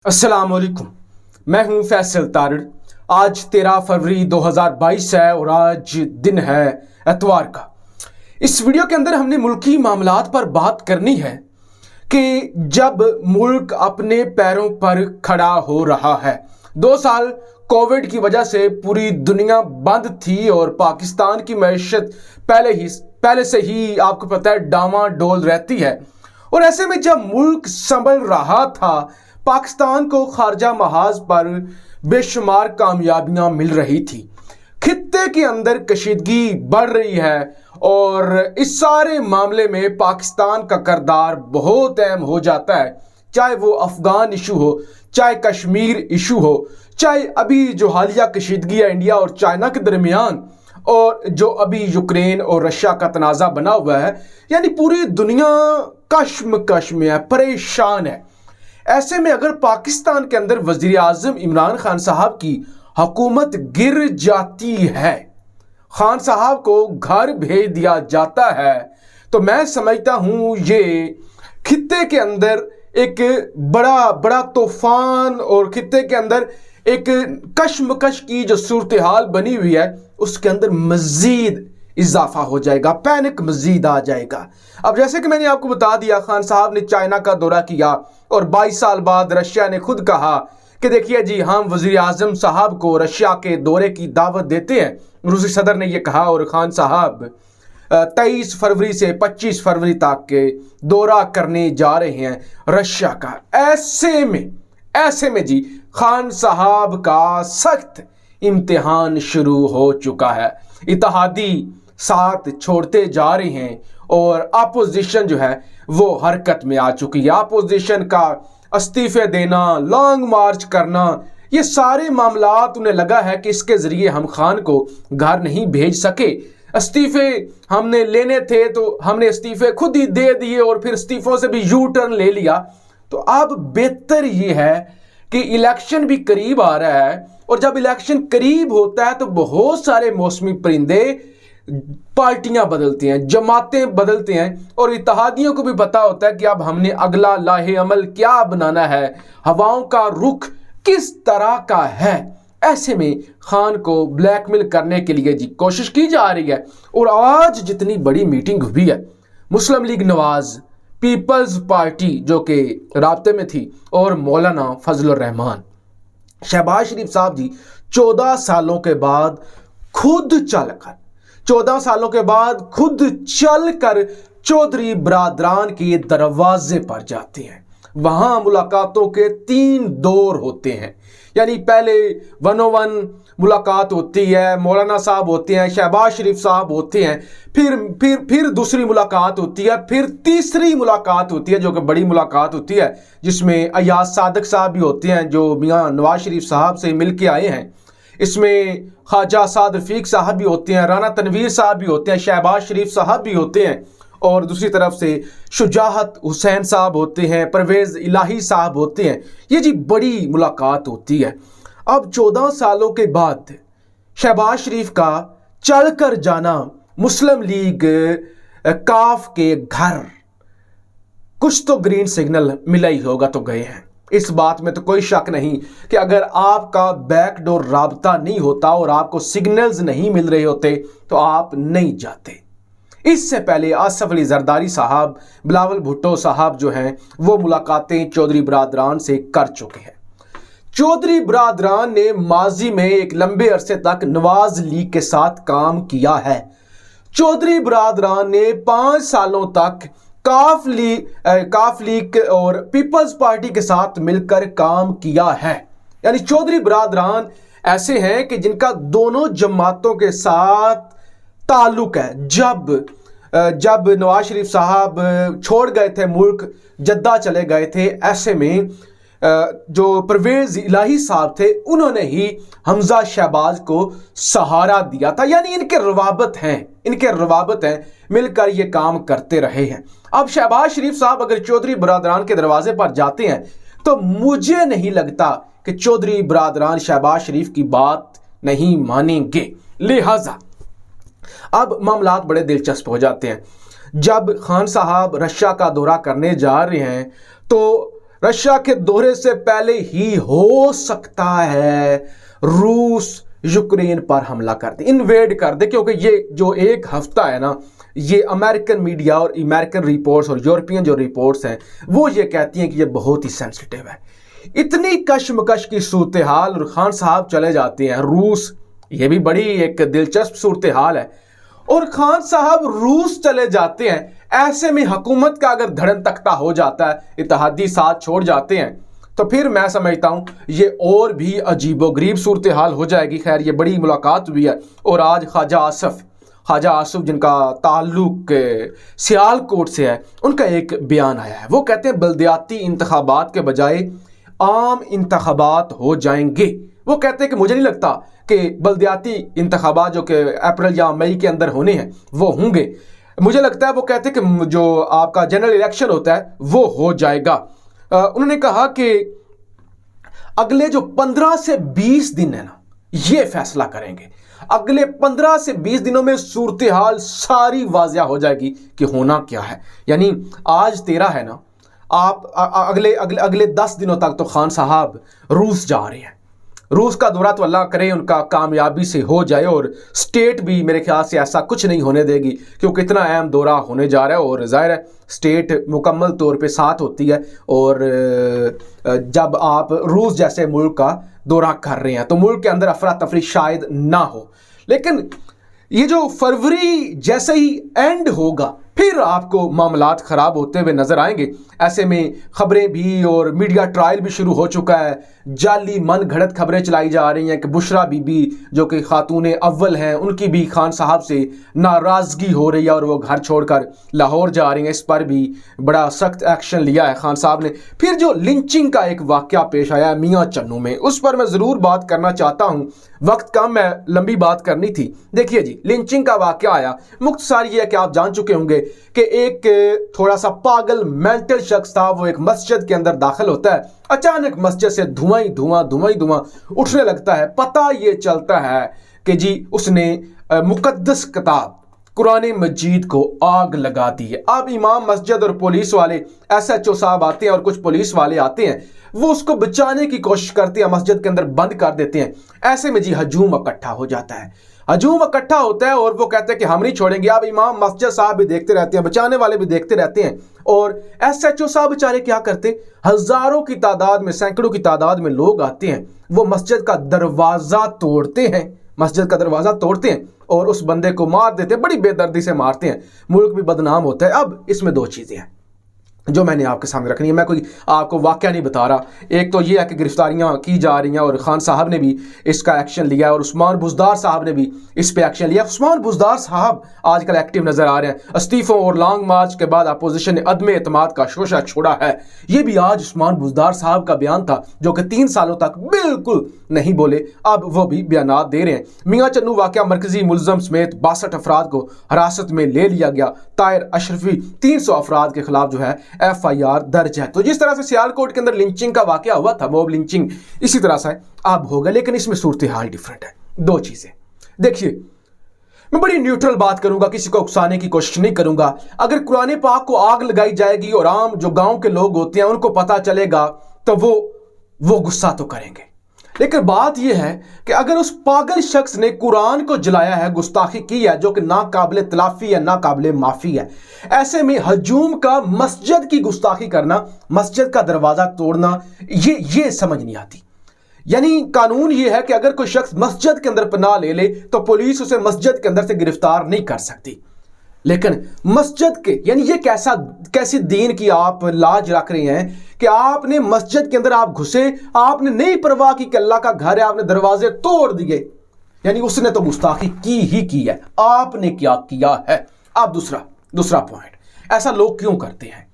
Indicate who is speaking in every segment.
Speaker 1: अस्सलाम वालेकुम। मैं हूं फैसल तारिड़। आज 13 फरवरी 2022 है और आज दिन है एतवार का। इस वीडियो के अंदर हमने मुल्की मामलात पर बात करनी है कि जब मुल्क अपने पैरों पर खड़ा हो रहा है। 2 साल कोविड की वजह से पूरी दुनिया बंद थी और पाकिस्तान की मैशत पहले से ही आपको पता है डामाडोल रहती है। और ऐसे में जब मुल्क संभल रहा था, पाकिस्तान को खारजा महाज पर बेशुमार कामयाबियां मिल रही थी। खित्ते के अंदर कशीदगी बढ़ रही है और इस सारे मामले में पाकिस्तान का किरदार बहुत अहम हो जाता है। चाहे वो अफगान इशू हो, चाहे कश्मीर इशू हो, चाहे अभी जो हालिया कशीदगी है इंडिया और चाइना के दरमियान, और जो अभी यूक्रेन और रशिया का तनाज़ा बना हुआ है। यानी पूरी दुनिया कश्मकश में है, परेशान है। ऐसे में अगर पाकिस्तान के अंदर वजीर आजम इमरान खान साहब की हुकूमत गिर जाती है, खान साहब को घर भेज दिया जाता है, तो मैं समझता हूं ये खित्ते के अंदर एक बड़ा तूफान और खित्ते के अंदर एक कश्मकश की जो सूरत हाल बनी हुई है उसके अंदर मजीद इजाफा हो जाएगा, पैनिक मजीद आ जाएगा। अब जैसे कि मैंने आपको बता दिया, खान साहब ने चाइना का दौरा किया और 22 साल बाद रशिया ने खुद कहा कि देखिए जी, हम वजीर आजम साहब को रशिया के दौरे की दावत देते हैं। रूसी सदर ने यह कहा और खान साहब 23 फरवरी से 25 फरवरी तक के दौरा करने जा रहे हैं रशिया का। ऐसे में जी खान साहब का सख्त इम्तिहान शुरू हो चुका है। इत्तेहादी साथ छोड़ते जा रहे हैं और अपोजिशन जो है वो हरकत में आ चुकी है। अपोजिशन का इस्तीफे देना, लॉन्ग मार्च करना, ये सारे मामलात उन्हें लगा है कि इसके ज़रिए हम खान को घर नहीं भेज सके। इस्तीफे हमने लेने थे तो हमने इस्तीफे खुद ही दे दिए और फिर इस्तीफों से भी यू टर्न ले लिया। तो अब बेहतर ये है कि इलेक्शन भी करीब आ रहा है और जब इलेक्शन करीब होता है तो बहुत सारे मौसमी परिंदे पार्टियां बदलती हैं, जमातें बदलते हैं और इत्तेहादियों को भी पता होता है कि अब हमने अगला लाहे अमल क्या बनाना है, हवाओं का रुख किस तरह का है। ऐसे में खान को ब्लैकमेल करने के लिए जी कोशिश की जा रही है। और आज जितनी बड़ी मीटिंग हुई है, मुस्लिम लीग नवाज, पीपल्स पार्टी जो कि राब्ते में थी और मौलाना फजलुर रहमान, शहबाज शरीफ साहब जी 14 सालों के बाद खुद चलकर चौधरी बरादरान के दरवाजे पर जाते हैं। वहां मुलाकातों के 3 दौर होते हैं। यानी पहले 101 मुलाकात होती है, मौलाना साहब होते हैं, शहबाज शरीफ साहब होते हैं, फिर दूसरी मुलाकात होती है, फिर तीसरी मुलाकात होती है जो कि बड़ी मुलाकात होती है जिसमें अयाज सादक साहब भी होते हैं जो मियां नवाज शरीफ साहब से मिल के आए हैं। इसमें ख्वाजा साद रफीक साहब भी होते हैं, राना तनवीर साहब भी होते हैं, शहबाज शरीफ साहब भी होते हैं और दूसरी तरफ से शुजाहत हुसैन साहब होते हैं, परवेज़ इलाही साहब होते हैं। ये जी बड़ी मुलाकात होती है। अब 14 सालों के बाद शहबाज शरीफ का चल कर जाना मुस्लिम लीग काफ के घर, कुछ तो ग्रीन सिग्नल मिला ही होगा तो गए हैं। इस बात में तो कोई शक नहीं कि अगर आपका बैकडोर राबता नहीं होता और आपको सिग्नल्स नहीं मिल रहे होते तो आप नहीं जाते। इससे पहले आसफ अली जरदारी साहब, बिलावल भुट्टो साहब जो हैं वो मुलाकातें चौधरी बरादरान से कर चुके हैं। चौधरी बरादरान ने माजी में एक लंबे अरसे तक नवाज लीग के साथ काम किया है। चौधरी बरादरान ने 5 सालों तक काफ लीग और पीपल्स पार्टी के साथ मिलकर काम किया है। यानी चौधरी बरादरान ऐसे हैं कि जिनका दोनों जमातों के साथ ताल्लुक है। जब नवाज शरीफ साहब छोड़ गए थे मुल्क, जद्दा चले गए थे, ऐसे में जो परवेज़ इलाही साहब थे उन्होंने ही हमजा शहबाज को सहारा दिया था। यानी इनके रवाबत हैं, मिलकर ये काम करते रहे हैं। अब शहबाज शरीफ साहब अगर चौधरी बरादरान के दरवाजे पर जाते हैं तो मुझे नहीं लगता कि चौधरी बरादरान शहबाज शरीफ की बात नहीं मानेंगे। लिहाजा अब मामलात बड़े दिलचस्प हो जाते हैं। जब खान साहब रशिया का दौरा करने जा रहे हैं तो रशिया के दौरे से पहले ही हो सकता है रूस यूक्रेन पर हमला कर दे, इन्वेड कर दे, क्योंकि ये जो एक हफ्ता है ना, ये अमेरिकन मीडिया और अमेरिकन रिपोर्ट्स और यूरोपियन जो रिपोर्ट्स हैं वो ये कहती हैं कि ये बहुत ही सेंसिटिव है। इतनी कशमकश की सूरत हाल और खान साहब चले जाते हैं रूस, ये भी बड़ी एक दिलचस्प सूरत हाल है, और खान साहब रूस चले जाते हैं। ऐसे में हुकूमत का अगर धड़न तख्ता हो जाता है, इत्तेहादी साथ छोड़ जाते हैं, तो फिर मैं समझता हूं ये और भी अजीबोगरीब सूरत हाल हो जाएगी। खैर, ये बड़ी मुलाकात हुई है और आज ख्वाजा आसिफ जिनका ताल्लुक सियालकोट से है, उनका एक बयान आया है। वो कहते हैं बल्दियाती इंतखाबात के बजाय आम इंतखाबात हो जाएंगे। वो कहते हैं कि मुझे नहीं लगता कि बल्दियाती इंतखाबात जो कि अप्रैल या मई के अंदर होने हैं वो होंगे। मुझे लगता है, वो कहते हैं कि जो आपका जनरल इलेक्शन होता है वो हो जाएगा। उन्होंने कहा कि अगले जो 15 से 20 दिन है ना, ये फैसला करेंगे। अगले 15 से 20 दिनों में सूरत हाल सारी वाजिया हो जाएगी कि होना क्या है। यानी आज 13 है ना, आप अगले 10 दिनों तक तो खान साहब रूस जा रहे हैं। रूस का दौरा तो अल्लाह करे उनका कामयाबी से हो जाए, और स्टेट भी मेरे ख्याल से ऐसा कुछ नहीं होने देगी, क्योंकि इतना अहम दौरा होने जा रहा है। और जाहिर है स्टेट मुकम्मल तौर पे साथ होती है, और जब आप रूस जैसे मुल्क का दौरा कर रहे हैं तो मुल्क के अंदर अफरा तफरी शायद ना हो। लेकिन ये जो फरवरी जैसे ही एंड होगा फिर आपको मामलात ख़राब होते हुए नज़र आएंगे। ऐसे में ख़बरें भी और मीडिया ट्रायल भी शुरू हो चुका है। जाली मन घड़त खबरें चलाई जा रही हैं कि बुशरा बीबी जो कि खातून अव्वल हैं, उनकी भी खान साहब से नाराज़गी हो रही है और वो घर छोड़कर लाहौर जा रही हैं। इस पर भी बड़ा सख्त एक्शन लिया है खान साहब ने। फिर जो लिंचिंग का एक वाक़या पेश आया मियाँ चन्नू में, उस पर मैं ज़रूर बात करना चाहता हूँ। वक्त कम है, लंबी बात करनी थी। देखिए जी, लिंचिंग का वाक़या आया। मुख्तसर ये है कि आप जान चुके होंगे कि एक थोड़ा सा पागल मेंटल शख्स था, वो एक मस्जिद के अंदर दाखिल होता है। अचानक मस्जिद से धुआं ही धुआं उठने लगता है। पता ये चलता है कि जी उसने मुकद्दस किताब कुरान मजीद को आग लगा दी है। अब इमाम मस्जिद और पुलिस वाले SHO साहब आते हैं और कुछ पुलिस वाले आते हैं, वो उसको बचाने की कोशिश करते हैं, मस्जिद के अंदर बंद कर देते हैं। ऐसे में जी हजूम इकट्ठा हो जाता है। हजूम इकट्ठा होता है और वो कहते हैं कि हम नहीं छोड़ेंगे। अब इमाम मस्जिद साहब भी देखते रहते हैं, बचाने वाले भी देखते रहते हैं, और SHO साहब बेचारे क्या करते, हजारों की तादाद में, सैकड़ों की तादाद में लोग आते हैं, वो मस्जिद का दरवाज़ा तोड़ते हैं और उस बंदे को मार देते हैं, बड़ी बेदर्दी से मारते हैं। मुल्क भी बदनाम होता है। अब इसमें दो चीज़ें हैं जो मैंने आपके सामने रखनी है। मैं कोई आपको वाक़या नहीं बता रहा। एक तो ये है कि गिरफ्तारियां की जा रही हैं और खान साहब ने भी इसका एक्शन लिया है, और उस्मान बुज़दार साहब ने भी इस पे एक्शन लिया। उस्मान बुज़दार साहब आजकल एक्टिव नज़र आ रहे हैं। इस्तीफ़ों और लॉन्ग मार्च के बाद अपोजिशन ने अदम एतमाद का शोशा छोड़ा है। ये भी आज उस्मान बुज़दार साहब का बयान था, जो कि 3 सालों तक बिल्कुल नहीं बोले, अब वो भी बयानात दे रहे हैं। मियाँ चन्नू वाक़या, मरकजी मुलज़म समेत 62 अफराद को हिरासत में ले लिया गया। ताहिर अशरफी 300 अफराद के खिलाफ जो है FIR दर्ज है। तो जिस तरह से सियालकोट के अंदर लिंचिंग का वाकया हुआ था, मॉब लिंचिंग, इसी तरह से अब होगा, लेकिन इसमें सूरत हाल डिफरेंट है। दो चीजें देखिए, मैं बड़ी न्यूट्रल बात करूंगा, किसी को उकसाने की कोशिश नहीं करूंगा। अगर कुरान पाक को आग लगाई जाएगी और आम जो गांव के लोग होते हैं उनको पता चलेगा तो वो गुस्सा तो करेंगे, लेकिन बात यह है कि अगर उस पागल शख्स ने कुरान को जलाया है, गुस्ताखी की है, जो कि ना काबिल तलाफी है, ना काबिल माफी है, ऐसे में हजूम का मस्जिद की गुस्ताखी करना, मस्जिद का दरवाजा तोड़ना, ये समझ नहीं आती। यानी कानून ये है कि अगर कोई शख्स मस्जिद के अंदर पनाह ले ले तो पुलिस उसे मस्जिद के अंदर से गिरफ्तार नहीं कर सकती, लेकिन मस्जिद के, यानी ये कैसी दीन की आप लाज रख रहे हैं कि आपने मस्जिद के अंदर आप घुसे, आपने नहीं परवाह की कि अल्लाह का घर है, आपने दरवाजे तोड़ दिए, यानी उसने तो गुस्ताखी की ही की है। आपने क्या किया है? अब दूसरा पॉइंट, ऐसा लोग क्यों करते हैं?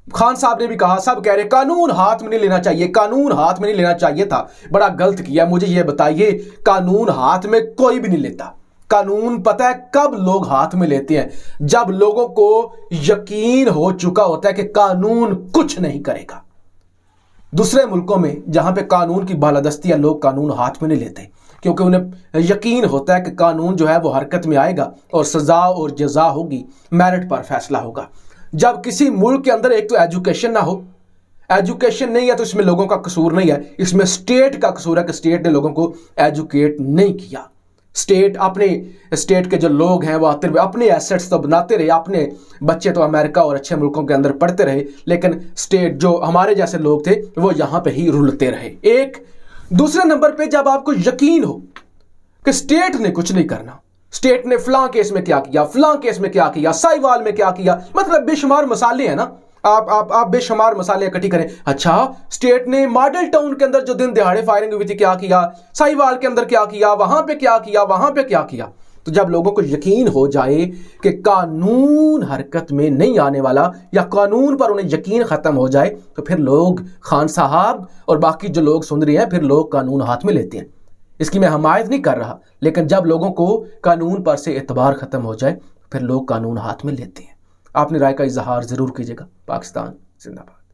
Speaker 1: खान साहब ने भी कहा, सब कह रहे कानून हाथ में नहीं लेना चाहिए, कानून हाथ में नहीं लेना चाहिए था, बड़ा गलत किया। मुझे यह बताइए, कानून हाथ में कोई भी नहीं लेता। कानून पता है कब लोग हाथ में लेते हैं? जब लोगों को यकीन हो चुका होता है कि कानून कुछ नहीं करेगा। दूसरे मुल्कों में जहां पे कानून की बालादस्ती है, लोग कानून हाथ में नहीं लेते, क्योंकि उन्हें यकीन होता है कि कानून जो है वो हरकत में आएगा और सजा और जजा होगी, मेरिट पर फैसला होगा। जब किसी मुल्क के अंदर एक तो एजुकेशन ना हो, एजुकेशन नहीं है तो इसमें लोगों का कसूर नहीं है, इसमें स्टेट का कसूर है कि स्टेट ने लोगों को एजुकेट नहीं किया। स्टेट अपने स्टेट के जो लोग हैं वो आते रहे, अपने एसेट्स तो बनाते रहे, अपने बच्चे तो अमेरिका और अच्छे मुल्कों के अंदर पढ़ते रहे, लेकिन स्टेट जो हमारे जैसे लोग थे वो यहाँ पे ही रुलते रहे। एक दूसरे नंबर पे जब आपको यकीन हो कि स्टेट ने कुछ नहीं करना, स्टेट ने फलां केस में क्या किया, फलां केस में क्या किया, साहिवाल में क्या किया, मतलब बेशुमार मसाले हैं ना, आप बेशुमार मसाले इकट्ठी करें। अच्छा, स्टेट ने मॉडल टाउन के अंदर जो दिन दिहाड़े फायरिंग हुई थी क्या किया, साहिवाल के अंदर क्या किया, वहां पे क्या किया, वहां पे क्या किया। तो जब लोगों को यकीन हो जाए कि कानून हरकत में नहीं आने वाला या कानून पर उन्हें यकीन खत्म हो जाए, तो फिर लोग, खान साहब और बाकी जो लोग सुन रहे हैं, फिर लोग कानून हाथ में लेते हैं। इसकी मैं हमायत नहीं कर रहा, लेकिन जब लोगों को कानून पर से एतबार खत्म हो जाए फिर लोग कानून हाथ में लेते हैं। अपनी राय का इजहार जरूर कीजिएगा। पाकिस्तान जिंदाबाद।